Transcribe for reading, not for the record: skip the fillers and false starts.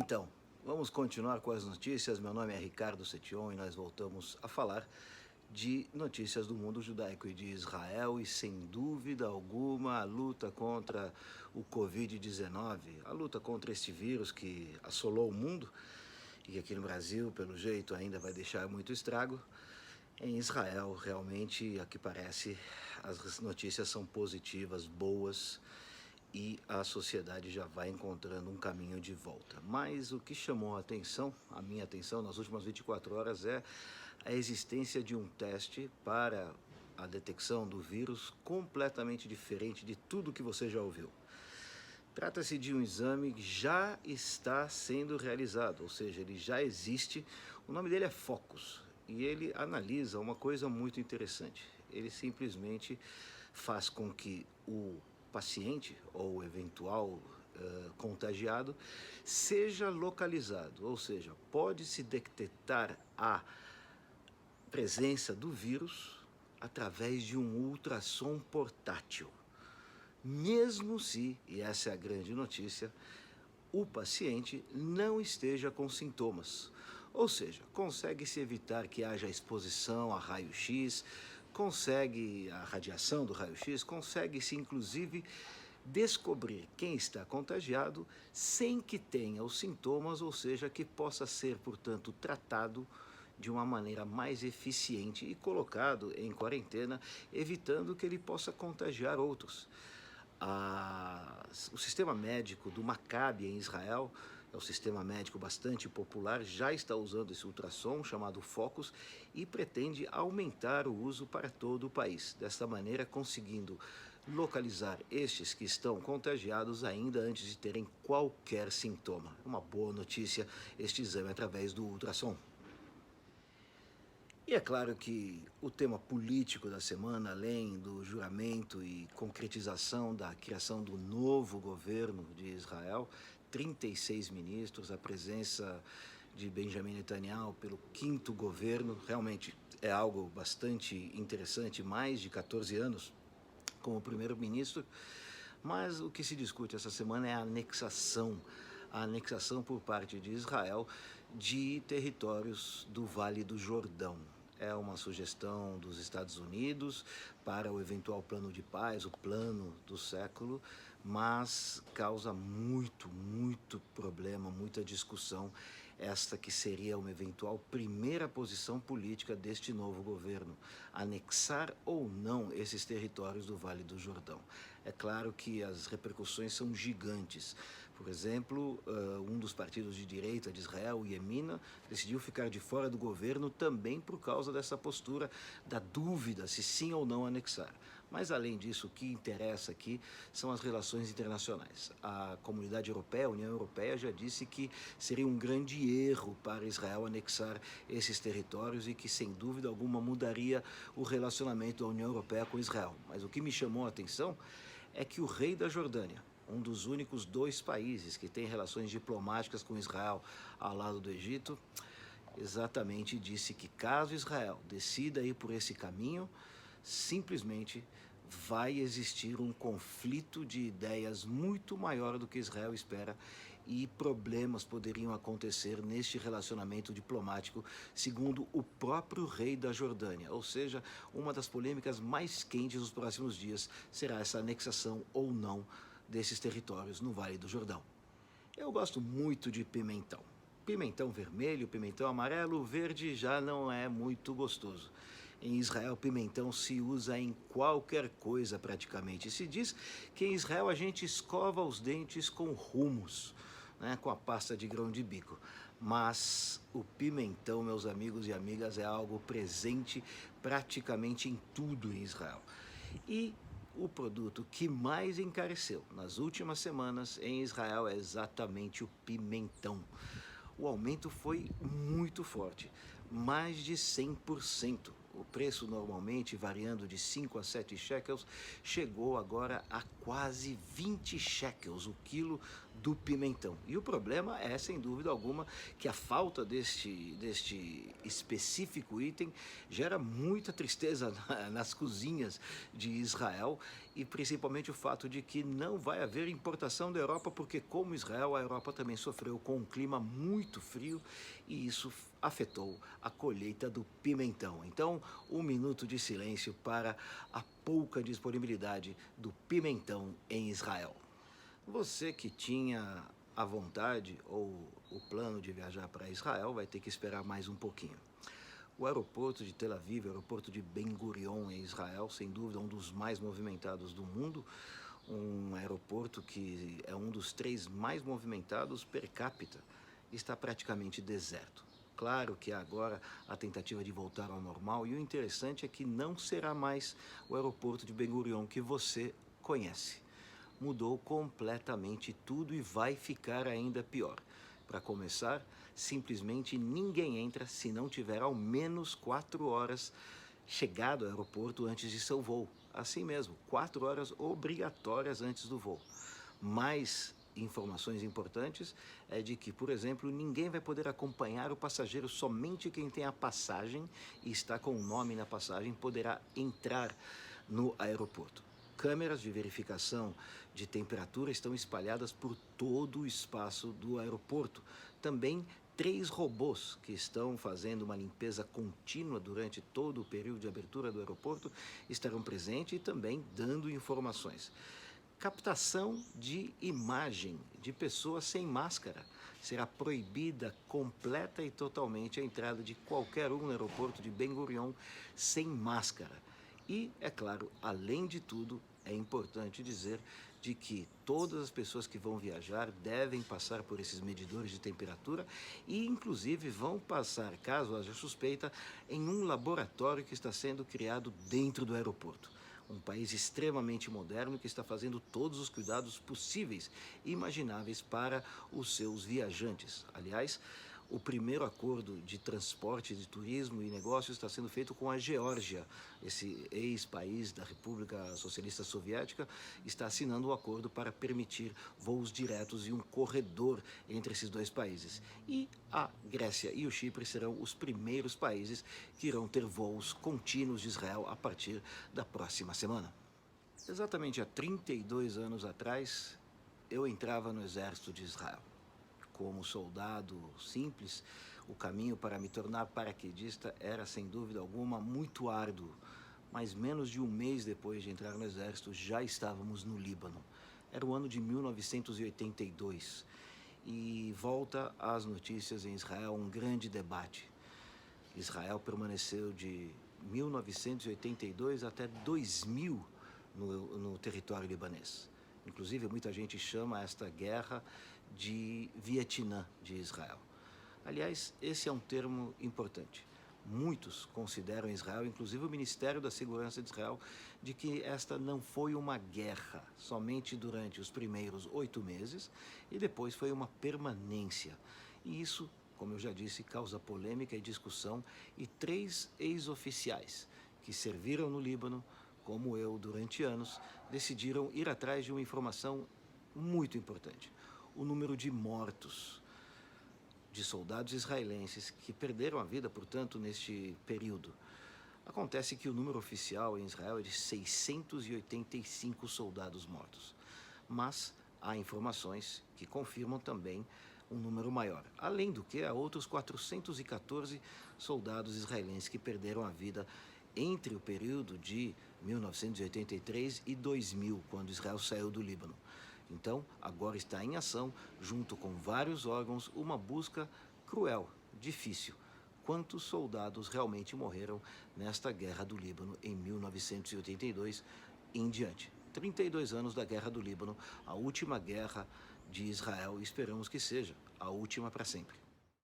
Então, vamos continuar com as notícias. Meu nome é Ricardo Setion e nós voltamos a falar de notícias do mundo judaico e de Israel e, sem dúvida alguma, a luta contra o Covid-19, a luta contra este vírus que assolou o mundo e que aqui no Brasil, pelo jeito, ainda vai deixar muito estrago. Em Israel, realmente, a que parece, as notícias são positivas, boas, e a sociedade já vai encontrando um caminho de volta. Mas o que chamou a minha atenção nas últimas 24 horas é a existência de um teste para a detecção do vírus completamente diferente de tudo que você já ouviu. Trata-se de um exame que já está sendo realizado, ou seja, ele já existe. O nome dele é Focus e ele analisa uma coisa muito interessante. Ele simplesmente faz com que o paciente ou eventual contagiado seja localizado, ou seja, pode-se detectar a presença do vírus através de um ultrassom portátil. Mesmo se, e essa é a grande notícia, o paciente não esteja com sintomas. Ou seja, consegue-se evitar que haja exposição a raio-x, consegue a radiação do raio-x, consegue-se inclusive descobrir quem está contagiado sem que tenha os sintomas, ou seja, que possa ser, portanto, tratado de uma maneira mais eficiente e colocado em quarentena, evitando que ele possa contagiar outros. O sistema médico do Maccabi em Israel, é um sistema médico bastante popular, já está usando esse ultrassom chamado Focus e pretende aumentar o uso para todo o país, desta maneira conseguindo localizar estes que estão contagiados ainda antes de terem qualquer sintoma. Uma boa notícia este exame através do ultrassom. E é claro que o tema político da semana, além do juramento e concretização da criação do novo governo de Israel, 36 ministros, a presença de Benjamin Netanyahu pelo quinto governo, realmente é algo bastante interessante, mais de 14 anos como primeiro-ministro, mas o que se discute essa semana é a anexação por parte de Israel de territórios do Vale do Jordão. É uma sugestão dos Estados Unidos para o eventual plano de paz, o plano do século, mas causa muito problema, muita discussão, esta que seria uma eventual primeira posição política deste novo governo, anexar ou não esses territórios do Vale do Jordão. É claro que as repercussões são gigantes. Por exemplo, um dos partidos de direita de Israel, o Yemina, decidiu ficar de fora do governo também por causa dessa postura da dúvida se sim ou não anexar. Mas, além disso, o que interessa aqui são as relações internacionais. A comunidade europeia, a União Europeia, já disse que seria um grande erro para Israel anexar esses territórios e que, sem dúvida alguma, mudaria o relacionamento da União Europeia com Israel. Mas o que me chamou a atenção é que o rei da Jordânia, um dos únicos dois países que tem relações diplomáticas com Israel ao lado do Egito, exatamente disse que caso Israel decida ir por esse caminho, simplesmente vai existir um conflito de ideias muito maior do que Israel espera e problemas poderiam acontecer neste relacionamento diplomático, segundo o próprio rei da Jordânia. Ou seja, uma das polêmicas mais quentes dos próximos dias será essa anexação ou não desses territórios no Vale do Jordão. Eu gosto muito de pimentão. Pimentão vermelho, pimentão amarelo, verde já não é muito gostoso. Em Israel, pimentão se usa em qualquer coisa praticamente. Se diz que em Israel a gente escova os dentes com hummus, né, com a pasta de grão de bico. Mas o pimentão, meus amigos e amigas, é algo presente praticamente em tudo em Israel. E o produto que mais encareceu nas últimas semanas em Israel é exatamente o pimentão. O aumento foi muito forte, mais de 100%. O preço normalmente variando de 5 a 7 shekels, chegou agora a quase 20 shekels o quilo do pimentão. E o problema é, sem dúvida alguma, que a falta deste específico item gera muita tristeza nas cozinhas de Israel e principalmente o fato de que não vai haver importação da Europa, porque, como Israel, a Europa também sofreu com um clima muito frio e isso afetou a colheita do pimentão. Então, um minuto de silêncio para a pouca disponibilidade do pimentão em Israel. Você que tinha a vontade ou o plano de viajar para Israel vai ter que esperar mais um pouquinho. O aeroporto de Tel Aviv, o aeroporto de Ben Gurion em Israel, sem dúvida um dos mais movimentados do mundo, um aeroporto que é um dos 3 mais movimentados per capita, está praticamente deserto. Claro que agora a tentativa de voltar ao normal, e o interessante é que não será mais o aeroporto de Ben Gurion que você conhece. Mudou completamente tudo e vai ficar ainda pior. Para começar, simplesmente ninguém entra se não tiver ao menos 4 horas chegado ao aeroporto antes de seu voo. Assim mesmo, 4 horas obrigatórias antes do voo. Mais informações importantes é de que, por exemplo, ninguém vai poder acompanhar o passageiro, somente quem tem a passagem e está com o nome na passagem poderá entrar no aeroporto. Câmeras de verificação de temperatura estão espalhadas por todo o espaço do aeroporto. Também 3 robôs que estão fazendo uma limpeza contínua durante todo o período de abertura do aeroporto estarão presentes e também dando informações. Captação de imagem de pessoas sem máscara. Será proibida completa e totalmente a entrada de qualquer um no aeroporto de Ben Gurion sem máscara. E, é claro, além de tudo, é importante dizer de que todas as pessoas que vão viajar devem passar por esses medidores de temperatura e, inclusive, vão passar, caso haja suspeita, em um laboratório que está sendo criado dentro do aeroporto. Um país extremamente moderno que está fazendo todos os cuidados possíveis e imagináveis para os seus viajantes. Aliás, o primeiro acordo de transporte, de turismo e negócios está sendo feito com a Geórgia. Esse ex-país da República Socialista Soviética está assinando um acordo para permitir voos diretos e um corredor entre esses 2 países. E a Grécia e o Chipre serão os primeiros países que irão ter voos contínuos de Israel a partir da próxima semana. Exatamente há 32 anos atrás, eu entrava no exército de Israel. Como soldado simples, o caminho para me tornar paraquedista era, sem dúvida alguma, muito árduo. Mas menos de um mês depois de entrar no exército, já estávamos no Líbano. Era o ano de 1982 e volta às notícias em Israel um grande debate. Israel permaneceu de 1982 até 2000 no território libanês. Inclusive, muita gente chama esta guerra de Vietnã de Israel. Aliás, esse é um termo importante. Muitos consideram Israel, inclusive o Ministério da Segurança de Israel, de que esta não foi uma guerra somente durante os primeiros 8 meses e depois foi uma permanência. E isso, como eu já disse, causa polêmica e discussão, e 3 ex-oficiais que serviram no Líbano, como eu durante anos, decidiram ir atrás de uma informação muito importante: o número de mortos de soldados israelenses que perderam a vida, portanto, neste período. Acontece que o número oficial em Israel é de 685 soldados mortos, mas há informações que confirmam também um número maior. Além do que, há outros 414 soldados israelenses que perderam a vida entre o período de 1983 e 2000, quando Israel saiu do Líbano. Então, agora está em ação, junto com vários órgãos, uma busca cruel, difícil. Quantos soldados realmente morreram nesta guerra do Líbano em 1982 em diante? 32 anos da guerra do Líbano, a última guerra de Israel, e esperamos que seja a última para sempre.